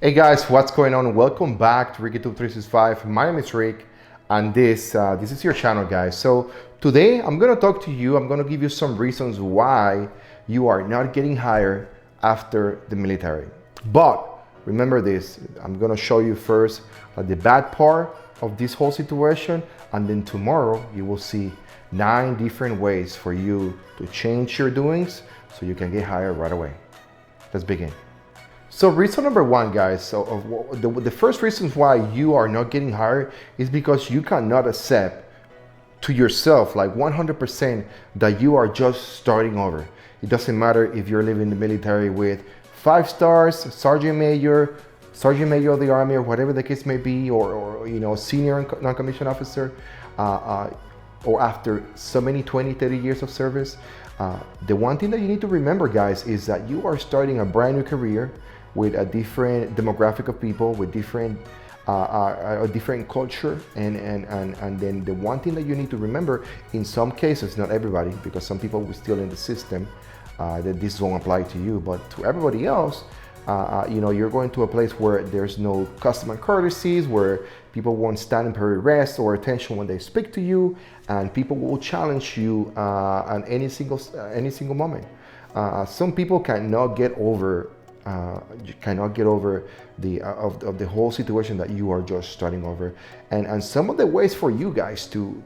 Hey guys, what's going on? Welcome back to RickyTube365. My name is Rick, and this is your channel, guys. So today I'm gonna talk to you. I'm gonna give you some reasons why you are not getting hired after the military. But remember this: I'm gonna show you first the bad part of this whole situation, and then tomorrow you will see 9 different ways for you to change your doings so you can get hired right away. Let's begin. So reason number one, guys, the first reasons why you are not getting hired is because you cannot accept to yourself like 100% that you are just starting over. It doesn't matter if you're leaving the military with 5 stars, sergeant major of the army, or whatever the case may be, or you know, senior non-commissioned officer, or after so many 20, 30 years of service. The one thing that you need to remember, guys, is that you are starting a brand new career with a different demographic of people, with a different culture, and then the one thing that you need to remember, in some cases, not everybody, because some people will still in the system, that this won't apply to you, but to everybody else, you know, you're going to a place where there's no custom and courtesies, where people won't stand in very rest or attention when they speak to you, and people will challenge you at any single moment. Some people cannot get over the whole situation that you are just starting over, and some of the ways for you guys to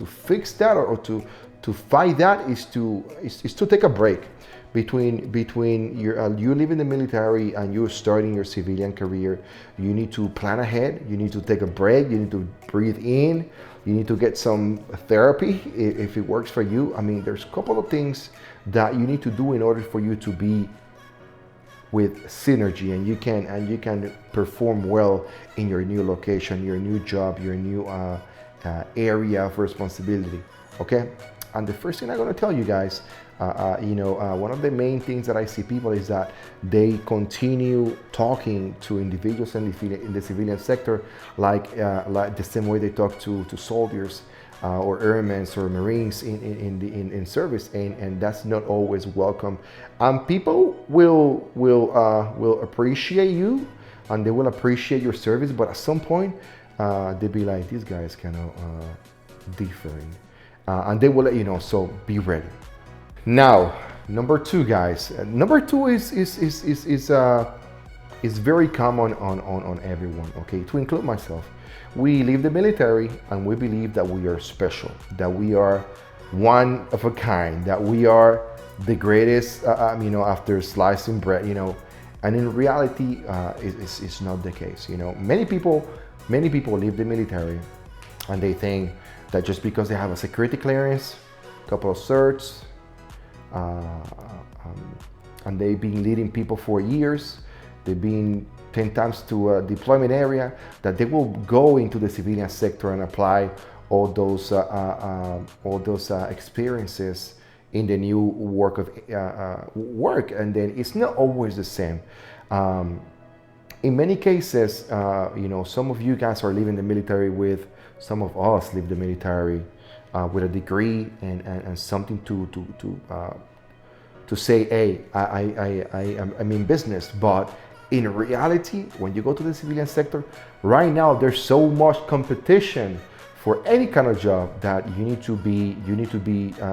fix that, or to fight that, is to take a break between you leaving the military and you starting your civilian career. You need to plan ahead. You need to take a break. You need to breathe in. You need to get some therapy if it works for you. I mean, there's a couple of things that you need to do in order for you to be with synergy, and you can perform well in your new location, your new job, your new area of responsibility. Okay, and the first thing I'm going to tell you guys, one of the main things that I see people is that they continue talking to individuals in the civilian sector like the same way they talk to soldiers, or airmen or Marines in service, and that's not always welcome. People will appreciate you, and they will appreciate your service, but at some point they'll be like, these guys kind of different, and they will let you know. So be ready. Now, number 2, guys. Number 2 is very common on everyone. Okay, to include myself. We leave the military and we believe that we are special, that we are one of a kind, that we are the greatest, after slicing bread, and in reality, it's not the case. Many people leave the military and they think that just because they have a security clearance, a couple of certs, and they've been leading people for years, they've been 10 times to a deployment area, that they will go into the civilian sector and apply all those experiences in the new work, and then it's not always the same. In many cases, some of you guys are leaving the military with, some of us leave the military with a degree and something to say, hey, I'm in business. But in reality, when you go to the civilian sector, right now there's so much competition for any kind of job that you need to be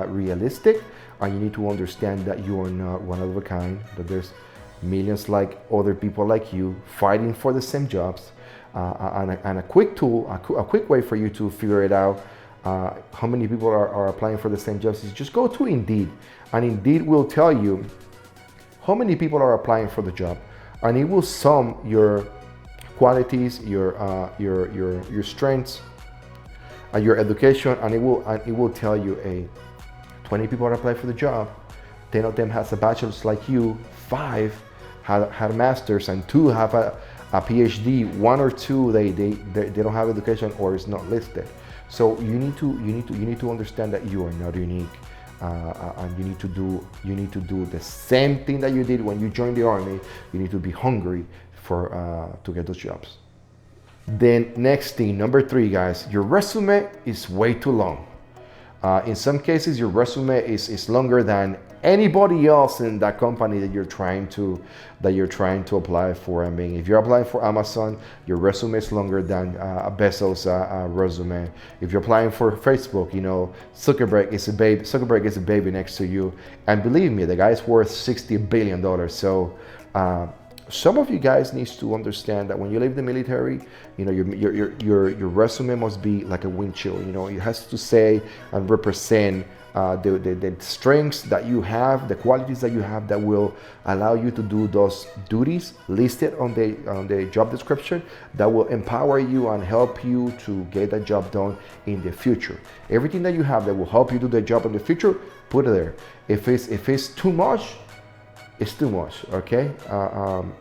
realistic, and you need to understand that you are not one of a kind, that there's millions like other people like you fighting for the same jobs. And a quick tool, a quick way for you to figure it out, how many people are applying for the same jobs, is just go to Indeed, and Indeed will tell you how many people are applying for the job, and it will sum your qualities, your strengths, and your education, and it will tell you, 20 people are applying for the job, 10 of them has a bachelor's like you, 5 had a master's, and 2 have a PhD. 1 or 2 they don't have education, or is not listed. So you need to understand that you are not unique, and you need to do the same thing that you did when you joined the army. You need to be hungry to get those jobs. Then next thing, number 3, guys, your resume is way too long. In some cases, your resume is longer than anybody else in that company that you're trying to apply for. I mean, if you're applying for Amazon, your resume is longer than Bezos' resume. If you're applying for Facebook, you know, Zuckerberg is a baby. Zuckerberg is a baby next to you, and believe me, the guy's worth $60 billion. So some of you guys needs to understand that when you leave the military, you know, your resume must be like a windshield. You know, it has to say and represent the strengths that you have, the qualities that you have that will allow you to do those duties listed on the job description, that will empower you and help you to get that job done in the future. Everything that you have that will help you do the job in the future, put it there. If it's too much, it's too much, okay?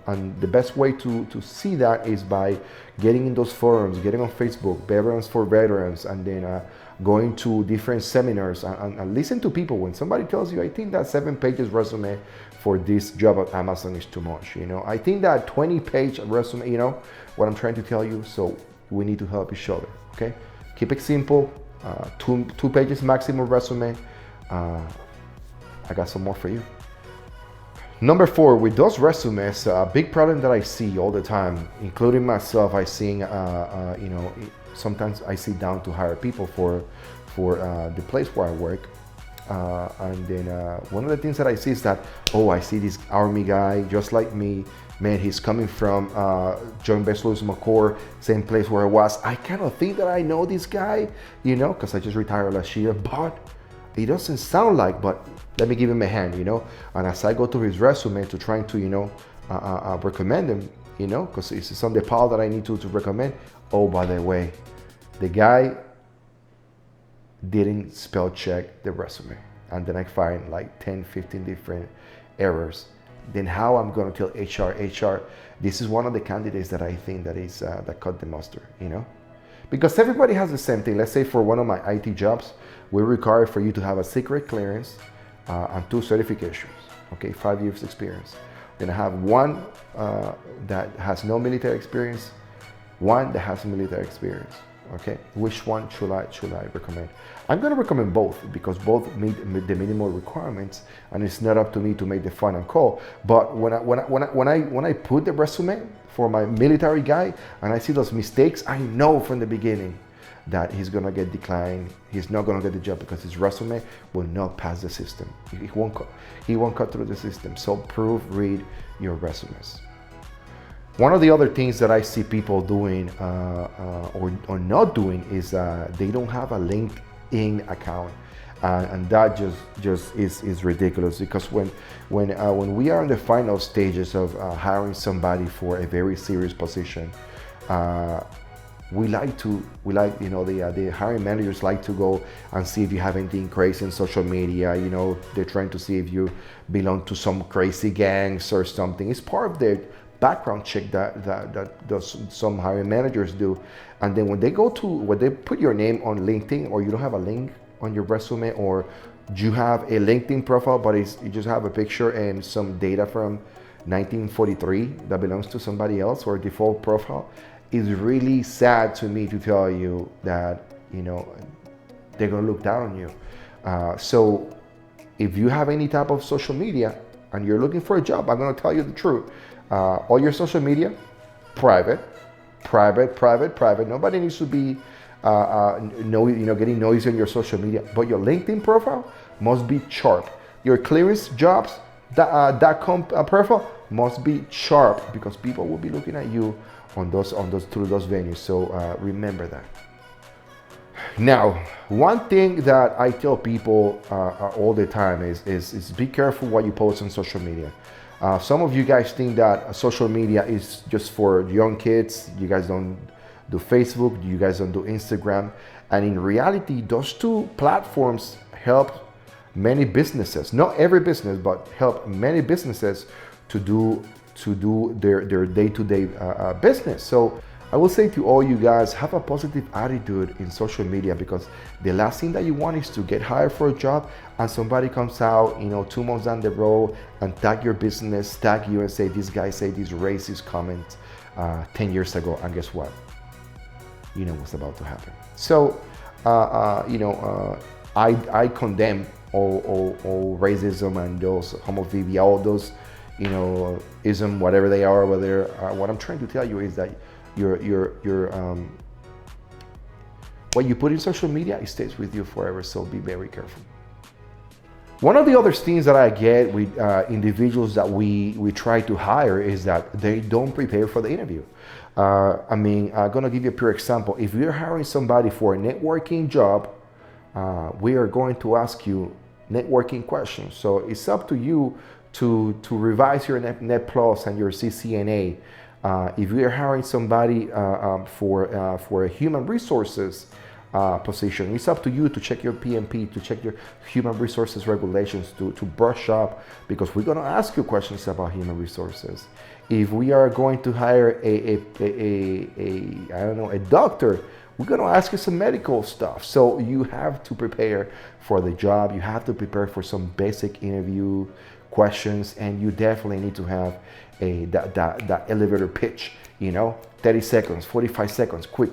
And the best way to see that is by getting in those forums, getting on Facebook, Veterans for Veterans, and then going to different seminars and listen to people. When somebody tells you, I think that 7 pages resume for this job at Amazon is too much, you know? I think that 20-page resume, you know what I'm trying to tell you? So we need to help each other, okay? Keep it simple, two pages maximum resume. I got some more for you. Number 4, with those resumes, a big problem that I see all the time, including myself, I see, you know, sometimes I sit down to hire people for the place where I work. And then one of the things that I see is that, oh, I see this Army guy just like me. Man, he's coming from Joint Base Louis McCord, same place where I was. I kind of think that I know this guy, you know, because I just retired last year, but it doesn't sound like, but let me give him a hand, you know. And as I go through his resume to trying to, you know, recommend him, you know, because it's on the pile that I need to recommend. Oh, by the way, the guy didn't spell check the resume. And then I find like 10, 15 different errors. Then how I'm going to tell HR, this is one of the candidates that I think that is that cut the mustard, you know. Because everybody has the same thing. Let's say for one of my IT jobs, we require for you to have a secret clearance and 2 certifications, okay, 5 years experience. Then I have one that has no military experience, one that has military experience, okay? Which one should I recommend? I'm gonna recommend both because both meet the minimal requirements, and it's not up to me to make the final call. But when I put the resume for my military guy and I see those mistakes, I know from the beginning that he's gonna get declined. He's not gonna get the job because his resume will not pass the system. He won't cut through the system. So proofread your resumes. One of the other things that I see people doing or not doing is they don't have a LinkedIn account, and that just is ridiculous. Because when we are in the final stages of hiring somebody for a very serious position, we like you know, the hiring managers like to go and see if you have anything crazy in social media. You know, they're trying to see if you belong to some crazy gangs or something. It's part of their background check that some hiring managers do. And then when they put your name on LinkedIn, or you don't have a link on your resume, or you have a LinkedIn profile but you just have a picture and some data from 1943 that belongs to somebody else, or a default profile, it's really sad to me to tell you that, you know, they're gonna look down on you. So if you have any type of social media and you're looking for a job, I'm gonna tell you the truth. All your social media, private. Nobody needs to be getting noisy on your social media, but your LinkedIn profile must be sharp. Your clearance jobs profile must be sharp, because people will be looking at you on those through those venues. So remember that. Now, one thing that I tell people all the time is be careful what you post on social media. Some of you guys think that social media is just for young kids. You guys don't do Facebook, you guys don't do Instagram. And in reality, those 2 platforms help many businesses, not every business, but help many businesses to do their day-to-day business. So I will say to all you guys, have a positive attitude in social media, because the last thing that you want is to get hired for a job and somebody comes out, you know, 2 months down the road and tag your business, tag you and say, this guy said this racist comment 10 years ago, and guess what? You know what's about to happen. So, I condemn all racism and those homophobia, all those, ism, whatever they are, whether what I'm trying to tell you is that what you put in social media, it stays with you forever. So be very careful. One of the other things that I get with individuals that we try to hire is that they don't prepare for the interview. I'm gonna give you a pure example. If you're hiring somebody for a networking job, we are going to ask you networking questions. So it's up to you to revise your Net Plus and your CCNA. If we are hiring somebody for a human resources position, it's up to you to check your PMP, to check your human resources regulations, to brush up, because we're going to ask you questions about human resources. If we are going to hire a doctor, we're going to ask you some medical stuff. So you have to prepare for the job. You have to prepare for some basic interview questions, and you definitely need to have that elevator pitch, 30 seconds, 45 seconds, quick,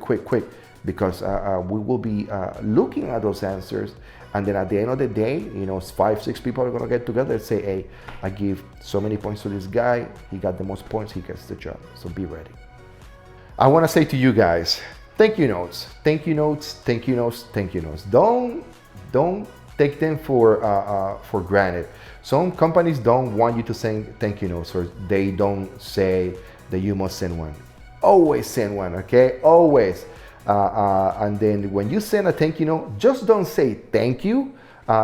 because we will be looking at those answers, and then at the end of the day, 5-6 people are going to get together and say, hey, I give so many points to this guy, he got the most points, he gets the job. So be ready. I want to say to you guys, thank you notes. Don't take them for granted. Some companies don't want you to send thank you notes, or they don't say that you must send one. Always send one, okay? Always. And then when you send a thank you note, just don't say thank you.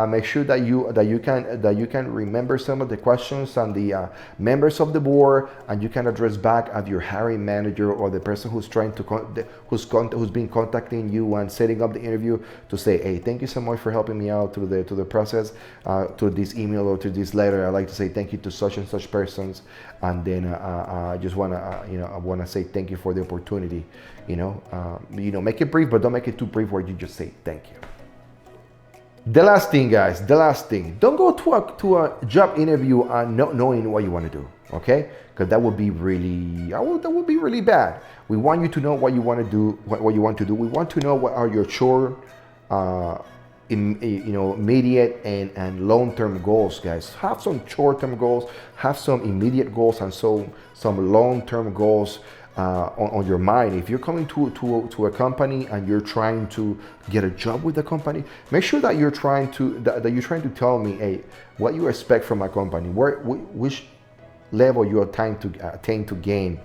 Make sure that you can remember some of the questions and the members of the board, and you can address back at your hiring manager or the person who's trying to who's been contacting you and setting up the interview, to say, hey, thank you so much for helping me out through the process, to this email or to this letter. I'd like to say thank you to such and such persons, and then I just wanna I wanna say thank you for the opportunity. Make it brief, but don't make it too brief where you just say thank you. The last thing, guys, don't go to a job interview not knowing what you want to do, okay? Because that would be really bad. We want you to know what you want to do, what you want to do. We want to know what are your short, immediate and long-term goals, guys. Have some short-term goals, have some immediate goals, and some long-term goals on your mind. If you're coming to a company and you're trying to get a job with the company, make sure that you're trying to tell me, hey, what you expect from a company, which level you are trying to attain to gain,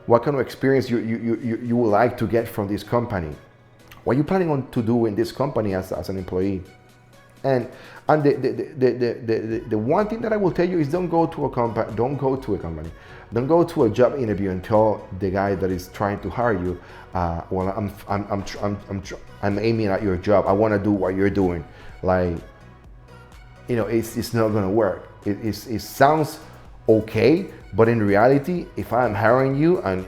what kind of experience you would like to get from this company, what are you planning on to do in this company as an employee. And the one thing that I will tell you is don't go to a job interview and tell the guy that is trying to hire you, well, I'm aiming at your job, I want to do what you're doing. It's not going to work. It sounds okay, but in reality, if I'm hiring you and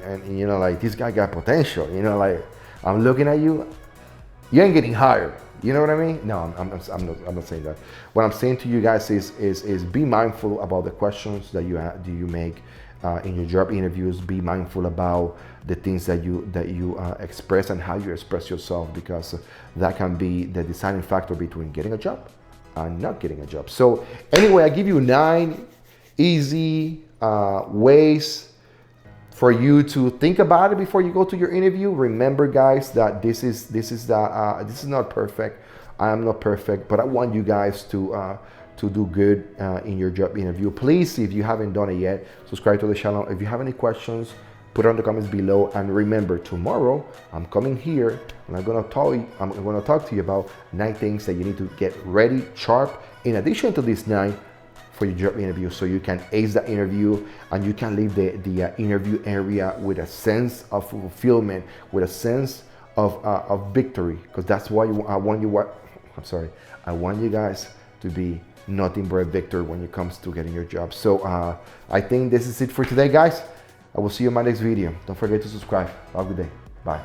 this guy got potential, I'm looking at you, you ain't getting hired. You know what I mean? No, I'm not saying that. What I'm saying to you guys is be mindful about the questions that you make in your job interviews. Be mindful about the things that you express and how you express yourself, because that can be the deciding factor between getting a job and not getting a job. So anyway, I give you 9 easy ways for you to think about it before you go to your interview. Remember, guys, that this is not perfect. I am not perfect, but I want you guys to do good in your job interview. Please, if you haven't done it yet, subscribe to the channel. If you have any questions, put it in the comments below. And remember, tomorrow I'm coming here and I'm gonna talk to you about 9 things that you need to get ready, sharp, in addition to these 9 for your job interview, so you can ace the interview and you can leave the interview area with a sense of fulfillment, with a sense of victory, because that's why I want you guys to be nothing but a victor when it comes to getting your job. So I think this is it for today, guys. I will see you in my next video. Don't forget to subscribe. Have a good day. Bye.